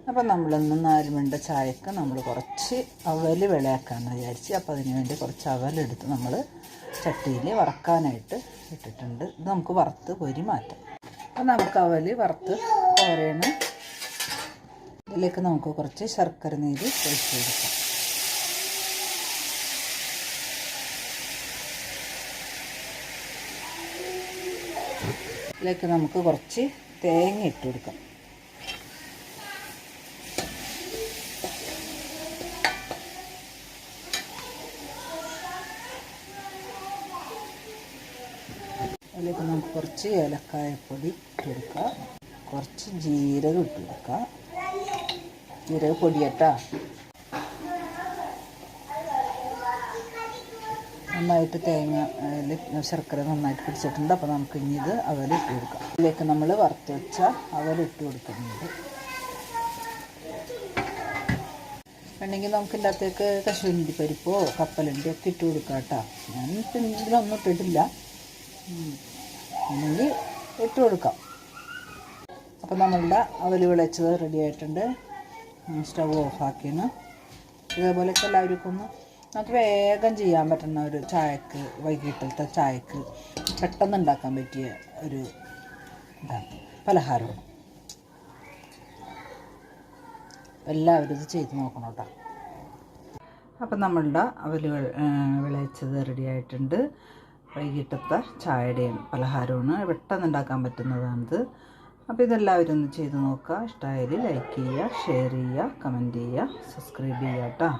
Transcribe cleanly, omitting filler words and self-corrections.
അപ്പോൾ നമ്മളിന്ന് 4 മണിൻ്റെ ചായക്ക് നമ്മൾ കുറച്ച് അവൽ വിളയാക്കാമെന്ന് വിചാരിച്ച്. അപ്പോൾ അതിന് വേണ്ടി കുറച്ച് അവലെടുത്ത് നമ്മൾ ചട്ടിയിൽ വറക്കാനായിട്ട് ഇട്ടിട്ടുണ്ട്. ഇത് നമുക്ക് വറുത്ത് കോരി മാറ്റാം. അപ്പോൾ നമുക്ക് അവൽ വറുത്ത് കോരയാണ്. ഇതിലേക്ക് നമുക്ക് കുറച്ച് ശർക്കര നീര് ഒഴിച്ച് കൊടുക്കാം. ഇതിലേക്ക് നമുക്ക് കുറച്ച് തേങ്ങ ഇട്ട് കൊടുക്കാം. അതിലേക്ക് നമുക്ക് കുറച്ച് ഏലക്കായപ്പൊടി ഇട്ട് കൊടുക്കുക. കുറച്ച് ജീരകം ഇട്ട് കൊടുക്കുക. ജീരക പൊടിയട്ടാ. നന്നായിട്ട് തേങ്ങ ശർക്കര നന്നായിട്ട് പിടിച്ചിട്ടുണ്ട്. അപ്പോൾ നമുക്ക് ഇനി ഇത് അവലിട്ട് കൊടുക്കാം. ഇതിലേക്ക് നമ്മൾ വറുത്ത് വെച്ച അവലിട്ട് കൊടുക്കുന്നുണ്ട്. വേണമെങ്കിൽ നമുക്ക് ഇതിനകത്തേക്ക് കശുവണ്ടി പരിപ്പോ കപ്പലണ്ടി ഒക്കെ ഇട്ട് കൊടുക്കാം കേട്ടോ. ഞാൻ ഇതിലൊന്നും ഇട്ടിട്ടില്ല, അല്ലെങ്കിൽ ഇട്ട് കൊടുക്കാം. അപ്പോൾ നമ്മളുടെ അവൽ വിളച്ചത് റെഡി ആയിട്ടുണ്ട്. സ്റ്റവ് ഓഫാക്കിയാണ്. ഇതേപോലെയൊക്കെ എല്ലാവർക്കും ഒന്ന് നമുക്ക് വേഗം ചെയ്യാൻ പറ്റുന്ന ഒരു ചായക്ക്, വൈകിട്ടത്തെ ചായക്ക് പെട്ടെന്ന് ഉണ്ടാക്കാൻ പറ്റിയ ഒരു ഇതാണ്, പലഹാരമാണ്. എല്ലാവരും ഇത് ചെയ്ത് നോക്കണം കേട്ടോ. അപ്പം നമ്മളുടെ അവൽ വിളയിച്ചത് റെഡി ആയിട്ടുണ്ട്. വൈകിട്ടത്തെ ചായയുടെയും പലഹാരമാണ്, പെട്ടെന്ന് ഉണ്ടാക്കാൻ പറ്റുന്നതാണിത്. അപ്പോൾ ഇതെല്ലാവരും ഒന്ന് ചെയ്ത് നോക്കുക. ഇഷ്ടമായാൽ ലൈക്ക് ചെയ്യുക, ഷെയർ ചെയ്യുക, കമൻറ്റ് ചെയ്യുക, സബ്സ്ക്രൈബ് ചെയ്യുക കേട്ടോ.